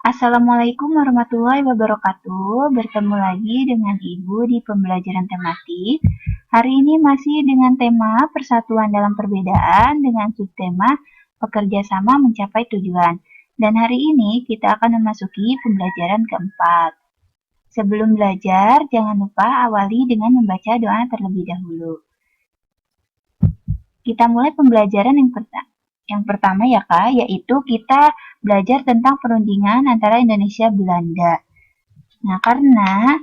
Assalamualaikum warahmatullahi wabarakatuh. Bertemu lagi dengan Ibu di pembelajaran tematik. Hari ini masih dengan tema persatuan dalam perbedaan dengan subtema bekerja sama mencapai tujuan. Dan hari ini kita akan memasuki pembelajaran keempat. Sebelum belajar, jangan lupa awali dengan membaca doa terlebih dahulu. Kita mulai pembelajaran yang pertama ya Kak, yaitu kita belajar tentang perundingan antara Indonesia Belanda. Nah, karena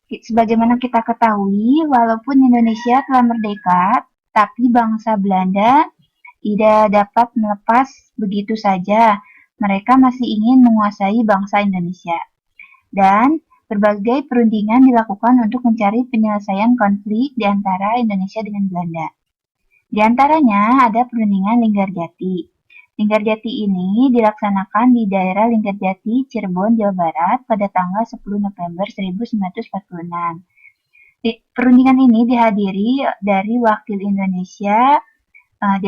sebagaimana kita ketahui, walaupun Indonesia telah merdeka, tapi bangsa Belanda tidak dapat melepas begitu saja. Mereka masih ingin menguasai bangsa Indonesia. Dan berbagai perundingan dilakukan untuk mencari penyelesaian konflik di antara Indonesia dengan Belanda. Di antaranya ada perundingan Linggarjati. Linggarjati ini dilaksanakan di daerah Linggarjati, Cirebon, Jawa Barat pada tanggal 10 November 1946. Perundingan ini dihadiri dari wakil Indonesia, di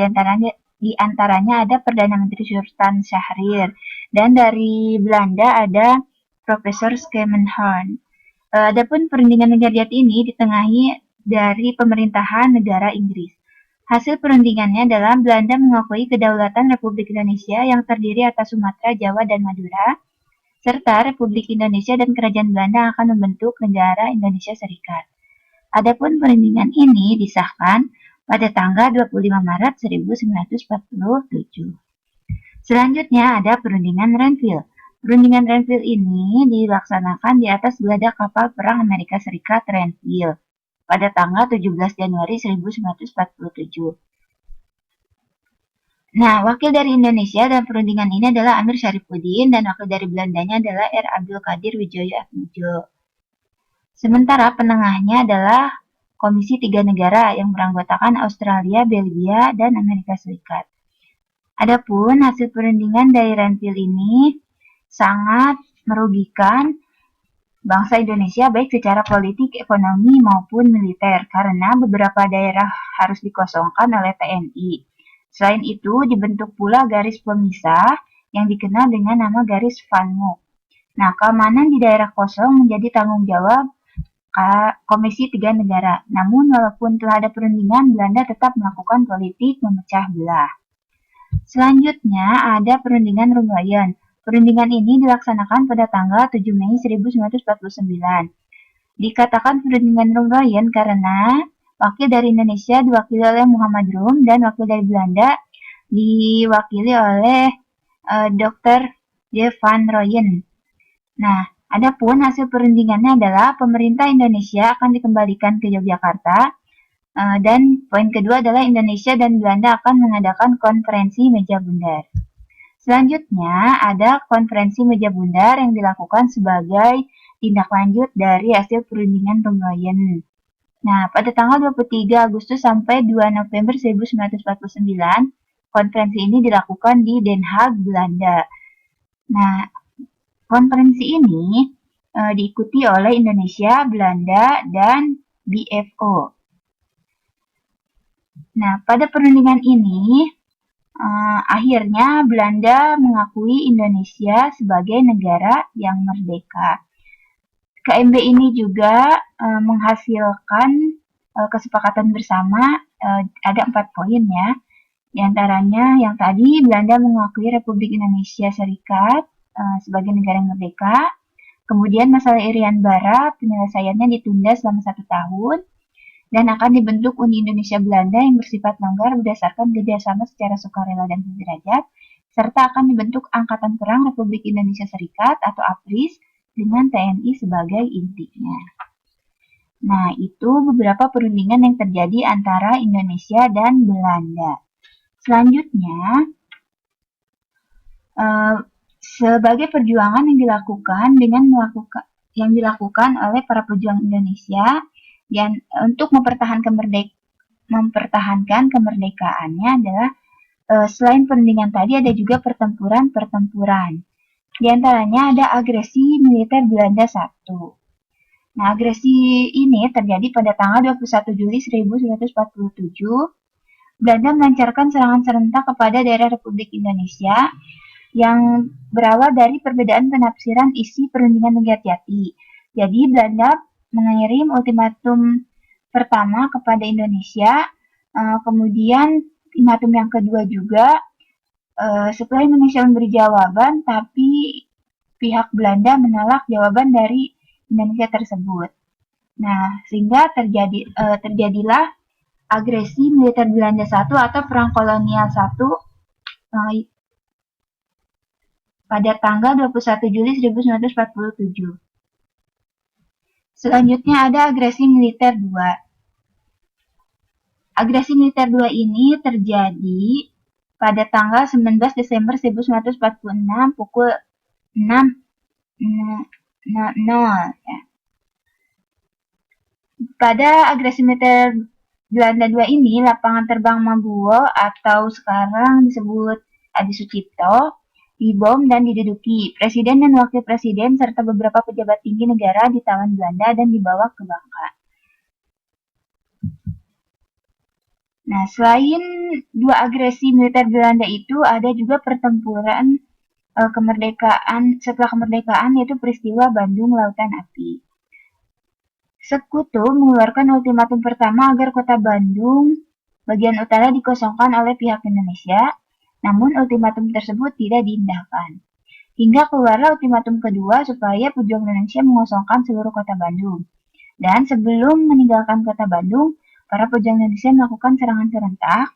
antaranya ada Perdana Menteri Sultan Syahrir, dan dari Belanda ada Profesor Schemenhorn. Adapun perundingan Linggarjati ini ditengahi dari pemerintahan negara Inggris. Hasil perundingannya adalah Belanda mengakui kedaulatan Republik Indonesia yang terdiri atas Sumatera, Jawa, dan Madura, serta Republik Indonesia dan Kerajaan Belanda akan membentuk negara Indonesia Serikat. Adapun perundingan ini disahkan pada tanggal 25 Maret 1947. Selanjutnya ada perundingan Renville. Perundingan Renville ini dilaksanakan di atas geladak kapal perang Amerika Serikat Renville pada tanggal 17 Januari 1947. Nah, wakil dari Indonesia dalam perundingan ini adalah Amir Syarifuddin dan wakil dari Belandanya adalah R. Abdul Qadir Wijoyo-Atmojo. Sementara penengahnya adalah Komisi Tiga Negara yang beranggotakan Australia, Belgia, dan Amerika Serikat. Adapun hasil perundingan dari Renville ini sangat merugikan bangsa Indonesia baik secara politik, ekonomi, maupun militer karena beberapa daerah harus dikosongkan oleh TNI. Selain itu, dibentuk pula garis pemisah yang dikenal dengan nama garis Van Mook. Nah, keamanan di daerah kosong menjadi tanggung jawab Komisi Tiga Negara. Namun, walaupun telah ada perundingan, Belanda tetap melakukan politik memecah belah. Selanjutnya, ada perundingan Rumbayan. Perundingan ini dilaksanakan pada tanggal 7 Mei 1949. Dikatakan perundingan Rumbayan karena wakil dari Indonesia diwakili oleh Muhammad Rum dan wakil dari Belanda diwakili oleh Dr. De Van Rooyen. Nah, adapun hasil perundingannya adalah pemerintah Indonesia akan dikembalikan ke Yogyakarta dan poin kedua adalah Indonesia dan Belanda akan mengadakan konferensi meja bundar. Selanjutnya, ada konferensi meja bundar yang dilakukan sebagai tindak lanjut dari hasil perundingan Rumbayan. Nah, pada tanggal 23 Agustus sampai 2 November 1949, konferensi ini dilakukan di Den Haag, Belanda. Nah, konferensi ini diikuti oleh Indonesia, Belanda, dan BFO. Nah, pada perundingan ini, akhirnya Belanda mengakui Indonesia sebagai negara yang merdeka. KMB ini juga menghasilkan kesepakatan bersama, ada 4 poin ya. Di antaranya yang tadi Belanda mengakui Republik Indonesia Serikat sebagai negara yang merdeka. Kemudian masalah Irian Barat penyelesaiannya ditunda selama 1 tahun. Dan akan dibentuk Uni Indonesia Belanda yang bersifat longgar berdasarkan kerjasama secara sukarela dan sederajat, serta akan dibentuk Angkatan Perang Republik Indonesia Serikat atau APRIS dengan TNI sebagai intinya. Nah, itu beberapa perundingan yang terjadi antara Indonesia dan Belanda. Selanjutnya, sebagai perjuangan yang dilakukan oleh para pejuang Indonesia dan untuk mempertahankan kemerdekaannya adalah selain perundingan tadi ada juga pertempuran. Di antaranya ada agresi militer Belanda 1. Nah, agresi ini terjadi pada tanggal 21 Juli 1947. Belanda melancarkan serangan serentak kepada daerah Republik Indonesia yang berawal dari perbedaan penafsiran isi perundingan Negara-Jati. Jadi Belanda mengirim ultimatum pertama kepada Indonesia, kemudian ultimatum yang kedua juga. Setelah Indonesia memberi jawaban, tapi pihak Belanda menolak jawaban dari Indonesia tersebut. Nah, sehingga terjadilah agresi militer Belanda I atau Perang Kolonial I pada tanggal 21 Juli 1947. Selanjutnya ada agresi militer II. Agresi militer II ini terjadi pada tanggal 19 Desember 1946 pukul 6.00 ya. Pada agresi militer Belanda II ini, lapangan terbang Maguwo atau sekarang disebut Adi Sucipto dibom dan diduduki. Presiden dan wakil presiden serta beberapa pejabat tinggi negara ditawan Belanda dan dibawa ke Bangka. Nah, selain dua agresi militer Belanda itu, ada juga pertempuran kemerdekaan setelah kemerdekaan, yaitu peristiwa Bandung Lautan Api. Sekutu mengeluarkan ultimatum pertama agar kota Bandung bagian utara dikosongkan oleh pihak Indonesia, namun ultimatum tersebut tidak diindahkan. Hingga keluarlah ultimatum kedua supaya pejuang Indonesia mengosongkan seluruh kota Bandung. Dan sebelum meninggalkan kota Bandung, para pejuang Indonesia melakukan serangan serentak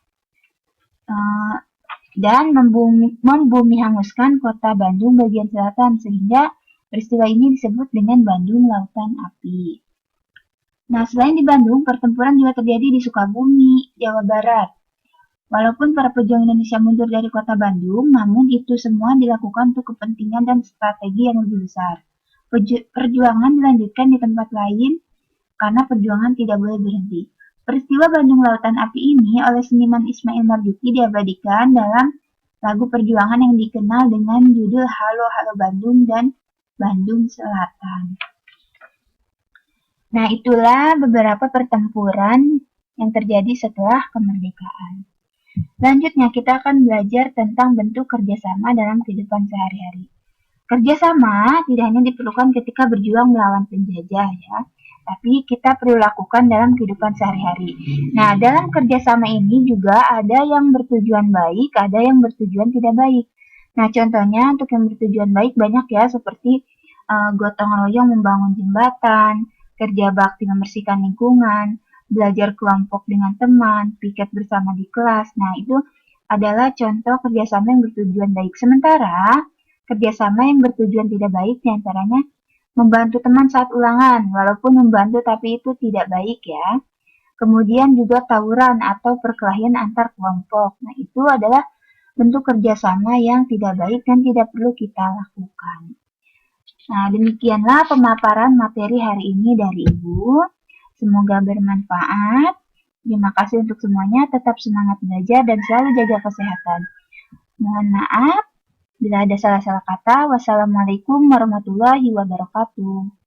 dan membumi hanguskan kota Bandung bagian selatan, sehingga peristiwa ini disebut dengan Bandung Lautan Api. Nah, selain di Bandung, pertempuran juga terjadi di Sukabumi, Jawa Barat. Walaupun para pejuang Indonesia mundur dari kota Bandung, namun itu semua dilakukan untuk kepentingan dan strategi yang lebih besar. Perjuangan dilanjutkan di tempat lain karena perjuangan tidak boleh berhenti. Peristiwa Bandung Lautan Api ini oleh seniman Ismail Marzuki diabadikan dalam lagu perjuangan yang dikenal dengan judul Halo Halo Bandung dan Bandung Selatan. Nah, itulah beberapa pertempuran yang terjadi setelah kemerdekaan. Selanjutnya, kita akan belajar tentang bentuk kerjasama dalam kehidupan sehari-hari. Kerjasama tidak hanya diperlukan ketika berjuang melawan penjajah, ya, tapi kita perlu lakukan dalam kehidupan sehari-hari. Nah, dalam kerjasama ini juga ada yang bertujuan baik, ada yang bertujuan tidak baik. Nah, contohnya untuk yang bertujuan baik banyak ya, seperti gotong royong membangun jembatan, kerja bakti membersihkan lingkungan, belajar kelompok dengan teman, piket bersama di kelas. Nah, itu adalah contoh kerjasama yang bertujuan baik. Sementara, kerjasama yang bertujuan tidak baik diantaranya membantu teman saat ulangan, walaupun membantu tapi itu tidak baik ya. Kemudian juga tawuran atau perkelahian antar kelompok. Nah, itu adalah bentuk kerjasama yang tidak baik dan tidak perlu kita lakukan. Nah, demikianlah pemaparan materi hari ini dari Ibu. Semoga bermanfaat. Terima kasih untuk semuanya. Tetap semangat belajar dan selalu jaga kesehatan. Mohon maaf bila ada salah-salah kata. Wassalamualaikum warahmatullahi wabarakatuh.